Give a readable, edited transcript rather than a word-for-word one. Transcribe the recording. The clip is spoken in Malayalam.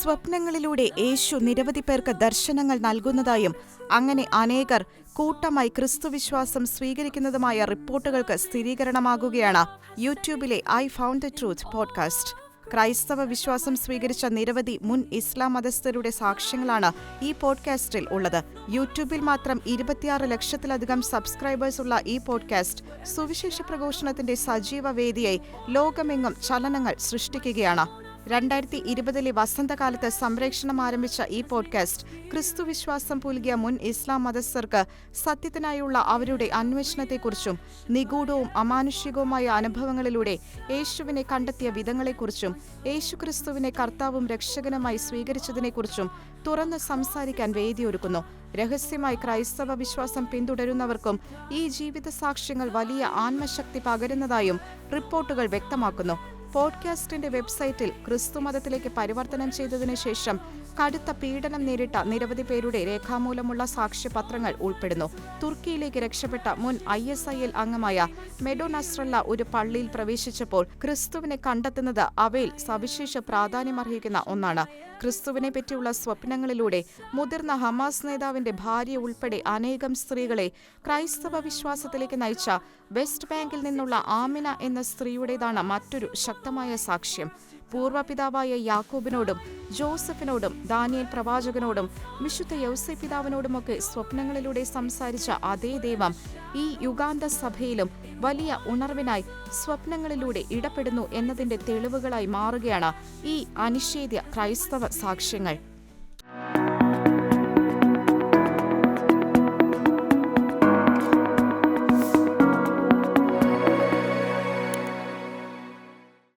സ്വപ്നങ്ങളിലൂടെ യേശു നിരവധി പേർക്ക് ദർശനങ്ങൾ നൽകുന്നതായും അങ്ങനെ അനേകർ കൂട്ടമായി ക്രിസ്തുവിശ്വാസം സ്വീകരിക്കുന്നതുമായ റിപ്പോർട്ടുകൾക്ക് സ്ഥിരീകരണമാകുകയാണ് യൂട്യൂബിലെ I found the truth podcast. ക്രൈസ്തവ വിശ്വാസം സ്വീകരിച്ച നിരവധി മുൻ ഇസ്ലാം മതസ്ഥരുടെ സാക്ഷ്യങ്ങളാണ് ഈ പോഡ്കാസ്റ്റിൽ ഉള്ളത്. യൂട്യൂബിൽ മാത്രം 26 ലക്ഷത്തിലധികം സബ്സ്ക്രൈബേഴ്സ് ഉള്ള ഈ പോഡ്കാസ്റ്റ് സുവിശേഷ പ്രഘോഷണത്തിന്റെ സജീവ വേദിയായി ലോകമെങ്ങും ചലനങ്ങൾ സൃഷ്ടിക്കുകയാണ്. 2020 വസന്തകാലത്ത് സംപ്രേഷണം ആരംഭിച്ച ഈ പോഡ്കാസ്റ്റ് ക്രിസ്തുവിശ്വാസം പുൽകിയ മുൻ ഇസ്ലാം മതസ്ഥർക്ക് സത്യത്തിനായുള്ള അവരുടെ അന്വേഷണത്തെക്കുറിച്ചും നിഗൂഢവും അമാനുഷികവുമായ അനുഭവങ്ങളിലൂടെ യേശുവിനെ കണ്ടെത്തിയ വിധങ്ങളെക്കുറിച്ചും യേശുക്രിസ്തുവിനെ കർത്താവും രക്ഷകനുമായി സ്വീകരിച്ചതിനെക്കുറിച്ചും തുറന്ന് സംസാരിക്കാൻ വേദിയൊരുക്കുന്നു. രഹസ്യമായി ക്രൈസ്തവ വിശ്വാസം പിന്തുടരുന്നവർക്കും ഈ ജീവിത സാക്ഷ്യങ്ങൾ വലിയ ആത്മശക്തി പകരുന്നതായും റിപ്പോർട്ടുകൾ വ്യക്തമാക്കുന്നു. പോഡ്കാസ്റ്റിന്റെ വെബ്സൈറ്റിൽ ക്രിസ്തുമതത്തിലേക്ക് പരിവർത്തനം ചെയ്തതിനു ശേഷം കടുത്ത പീഡനം നേരിട്ട നിരവധി പേരുടെ രേഖാമൂലമുള്ള സാക്ഷ്യപത്രങ്ങൾ ഉൾപ്പെടുന്നു. തുർക്കിയിലേക്ക് രക്ഷപ്പെട്ട മുൻ ISIL അംഗമായ മെഡോ നസ്രല്ല ഒരു പള്ളിയിൽ പ്രവേശിച്ചപ്പോൾ ക്രിസ്തുവിനെ കണ്ടെത്തുന്നത് അവയിൽ സവിശേഷ പ്രാധാന്യമർഹിക്കുന്ന ഒന്നാണ്. ക്രിസ്തുവിനെ പറ്റിയുള്ള സ്വപ്നങ്ങളിലൂടെ മുതിർന്ന ഹമാസ് നേതാവിന്റെ ഭാര്യ ഉൾപ്പെടെ അനേകം സ്ത്രീകളെ ക്രൈസ്തവ വിശ്വാസത്തിലേക്ക് നയിച്ച വെസ്റ്റ് ബാങ്കിൽ നിന്നുള്ള ആമിന എന്ന സ്ത്രീയുടേതാണ് മറ്റൊരു ശക്തമായ സാക്ഷ്യം. പൂർവ്വപിതാവായ യാക്കോബിനോടും ജോസഫിനോടും ദാനിയേൽ പ്രവാചകനോടും വിശുദ്ധ യൗസേപ്പ് പിതാവിനോടുമൊക്കെ സ്വപ്നങ്ങളിലൂടെ സംസാരിച്ച അതേ ദൈവം ഈ യുഗാന്ത സഭയിലും വലിയ ഉണർവിനായി സ്വപ്നങ്ങളിലൂടെ ഇടപെടുന്നു എന്നതിന്റെ തെളിവുകളായി മാറുകയാണ് ഈ അനിഷേധ്യ ക്രൈസ്തവ സാക്ഷ്യങ്ങൾ.